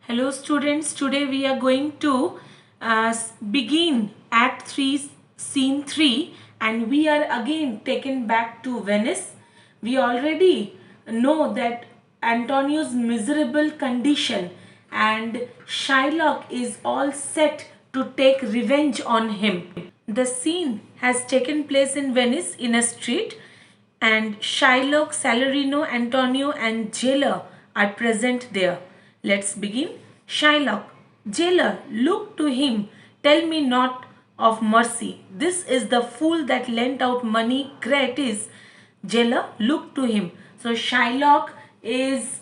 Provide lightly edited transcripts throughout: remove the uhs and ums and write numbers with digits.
Hello students, today we are going to begin Act 3, Scene 3 and we are again taken back to Venice. We already know that Antonio's miserable condition and Shylock is all set to take revenge on him. The scene has taken place in Venice in a street and Shylock, Salarino, Antonio and Jailer are present there. Let's begin. Shylock, Jailer, look to him, tell me not of mercy. This is the fool that lent out money gratis. Jailer, look to him. So Shylock is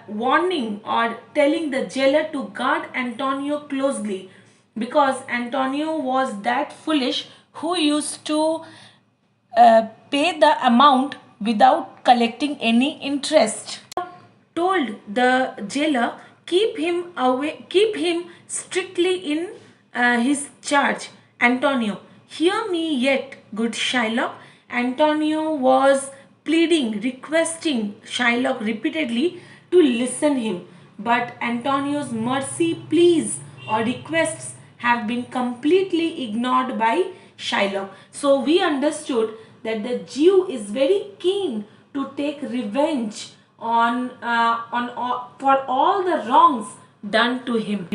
warning or telling the jailer to guard Antonio closely because Antonio was that foolish who used to pay the amount without collecting any interest. Told the jailer keep him strictly in his charge. Antonio, hear me yet, good Shylock. Antonio was pleading, requesting Shylock repeatedly to listen him, but Antonio's mercy pleas or requests have been completely ignored by Shylock. So we understood that the Jew is very keen to take revenge for all the wrongs done to him.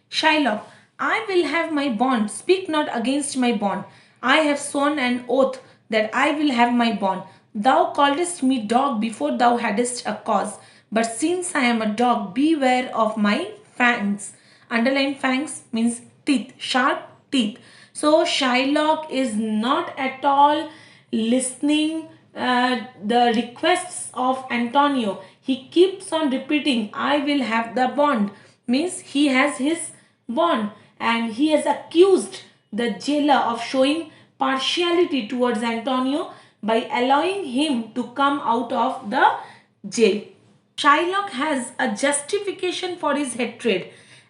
Shylock, I will have my bond. Speak not against my bond. I have sworn an oath that I will have my bond. Thou calledst me dog before thou hadst a cause. But since I am a dog, beware of my fangs. Underline fangs means teeth, sharp teeth. So Shylock is not at all listening the requests of Antonio. He keeps on repeating, I will have the bond. Means he has his bond and he has accused the jailer of showing partiality towards Antonio by allowing him to come out of the jail. Shylock has a justification for his hatred.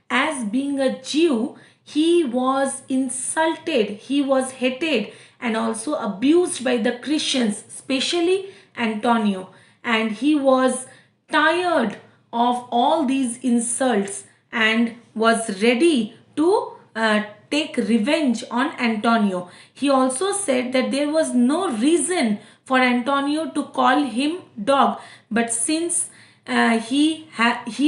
As being a Jew, he was insulted, he was hated and also abused by the Christians, especially Antonio. And he was tired of all these insults and was ready to take revenge on Antonio. He also said that there was no reason for Antonio to call him dog, but since he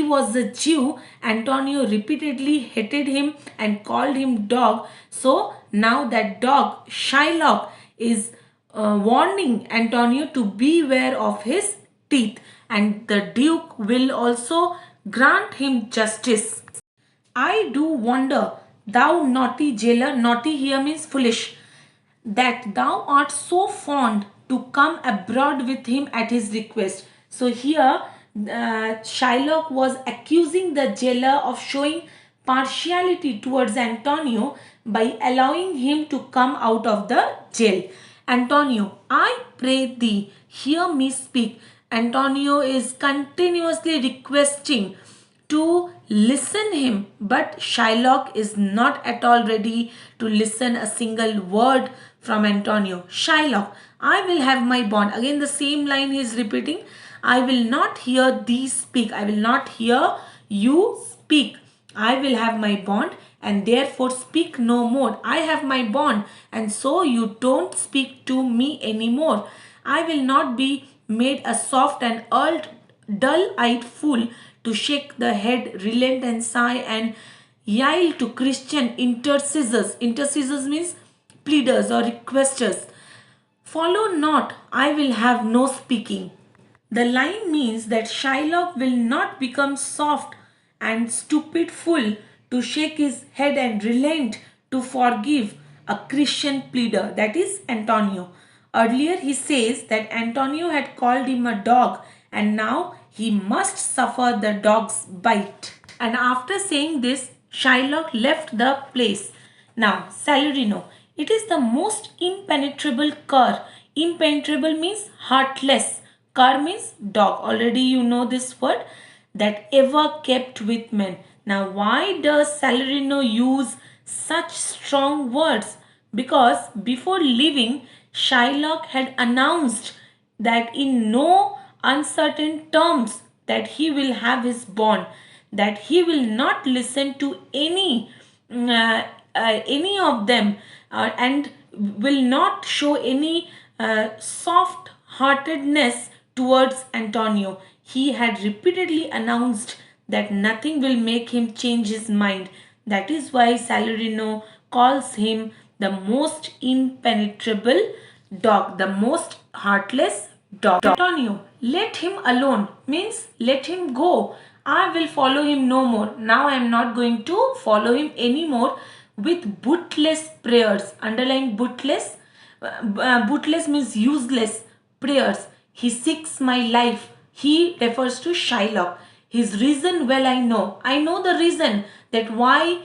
was a Jew, Antonio repeatedly hated him and called him dog. So now that dog, Shylock, is warning Antonio to beware of his teeth, and the Duke will also grant him justice. I do wonder, thou naughty jailer, naughty here means foolish, that thou art so fond to come abroad with him at his request. So here Shylock was accusing the jailer of showing partiality towards Antonio by allowing him to come out of the jail. Antonio, I pray thee, hear me speak. Antonio is continuously requesting to listen him, but Shylock is not at all ready to listen a single word from Antonio. Shylock, I will have my bond. Again the same line he is repeating. I will not hear thee speak. I will not hear you speak. I will have my bond and therefore speak no more. I have my bond and so you don't speak to me anymore. I will not be made a soft and dull-eyed fool to shake the head, relent and sigh and yield to Christian intercessors. Intercessors means pleaders or requesters. Follow not, I will have no speaking. The line means that Shylock will not become soft and stupid fool to shake his head and relent to forgive a Christian pleader, that is Antonio. Earlier he says that Antonio had called him a dog and now he must suffer the dog's bite. And after saying this, Shylock left the place. Now, Salarino, it is the most impenetrable cur. Impenetrable means heartless. Cur means dog. Already you know this word. That ever kept with men. Now, why does Salarino use such strong words? Because before leaving, Shylock had announced that in no uncertain terms that he will have his bond. that he will not listen to any of them, and will not show any soft heartedness towards Antonio. He had repeatedly announced that nothing will make him change his mind. That is why Salarino calls him the most impenetrable dog, the most heartless dog. Antonio, let him alone means let him go. I will follow him no more. Now I am not going to follow him anymore with bootless prayers. Underline bootless. Bootless means useless prayers. He seeks my life. He refers to Shylock. His reason, well, I know. I know the reason that why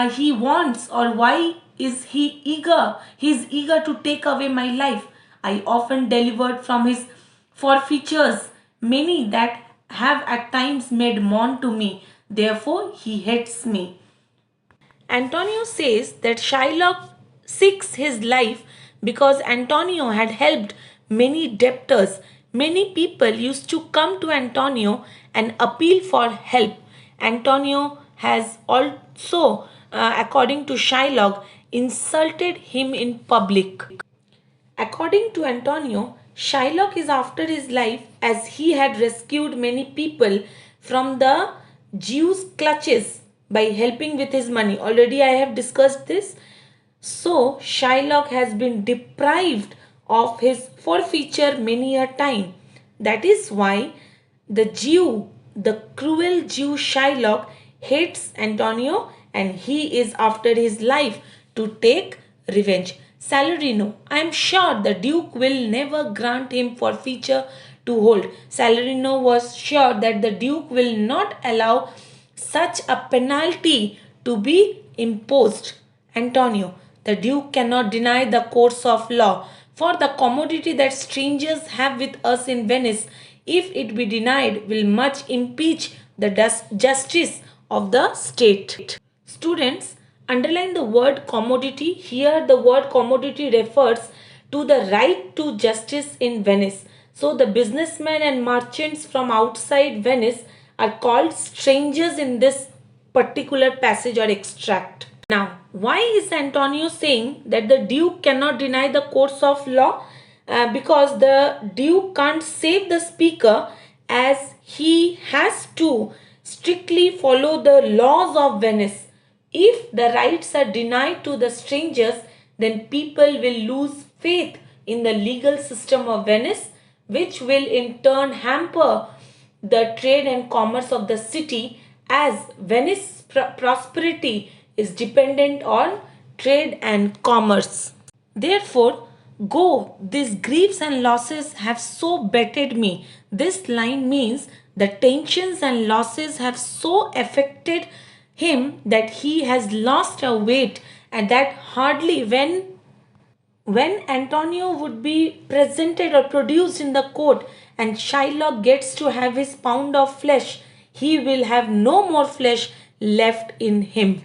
he wants, or why is he eager. He is eager to take away my life. I often delivered from his forfeitures many that have at times made mourn to me. Therefore, he hates me. Antonio says that Shylock seeks his life because Antonio had helped many debtors. Many people used to come to Antonio and appeal for help. Antonio has also, according to Shylock, insulted him in public. According to Antonio, Shylock is after his life as he had rescued many people from the Jews' clutches by helping with his money. Already I have discussed this. So Shylock has been deprived of his forfeiture many a time. That is why the cruel Jew Shylock hates Antonio, and he is after his life to take revenge. Salarino, I am sure the Duke will never grant him forfeiture to hold. Salarino was sure that the Duke will not allow such a penalty to be imposed. Antonio, the Duke cannot deny the course of law, for the commodity that strangers have with us in Venice, if it be denied, will much impeach the justice of the state. Students, underline the word commodity. Here the word commodity refers to the right to justice in Venice. So the businessmen and merchants from outside Venice are called strangers in this particular passage or extract. Now, why is Antonio saying that the Duke cannot deny the course of law? Because the Duke can't save the speaker, as he has to strictly follow the laws of Venice. If the rights are denied to the strangers, then people will lose faith in the legal system of Venice, which will in turn hamper the trade and commerce of the city, as Venice's prosperity is dependent on trade and commerce. Therefore, go, these griefs and losses have so bettered me. This line means the tensions and losses have so affected him that he has lost a weight, and that hardly when Antonio would be presented or produced in the court and Shylock gets to have his pound of flesh, he will have no more flesh left in him.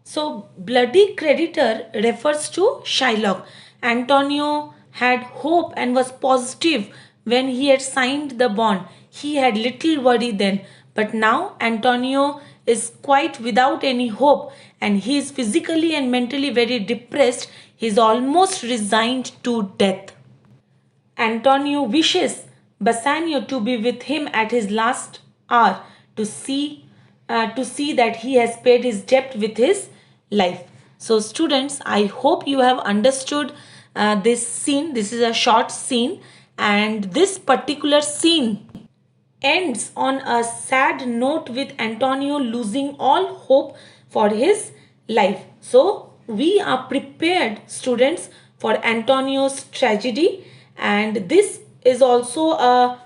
So, bloody creditor refers to Shylock. Antonio had hope and was positive when he had signed the bond. He had little worry then, but now Antonio is quite without any hope, and he is physically and mentally very depressed. He is almost resigned to death. Antonio wishes Bassanio to be with him at his last hour to see that he has paid his debt with his life. So students, I hope you have understood this scene. This is a short scene, and this particular scene ends on a sad note with Antonio losing all hope for his life. So we are prepared, students, for Antonio's tragedy, and this is also a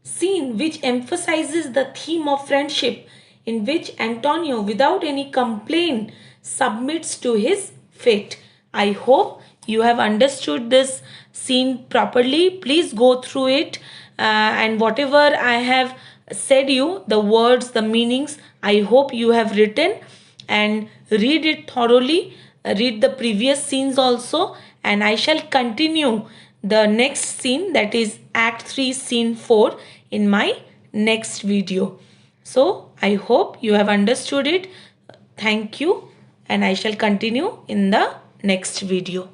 scene which emphasizes the theme of friendship, in which Antonio, without any complaint, submits to his fate. I hope you have understood this scene properly. Please go through it, and whatever I have said you, the words, the meanings, I hope you have written, and read it thoroughly. Read the previous scenes also, and I shall continue the next scene, that is Act 3 Scene 4, in my next video. So I hope you have understood it. Thank you, and I shall continue in the next video.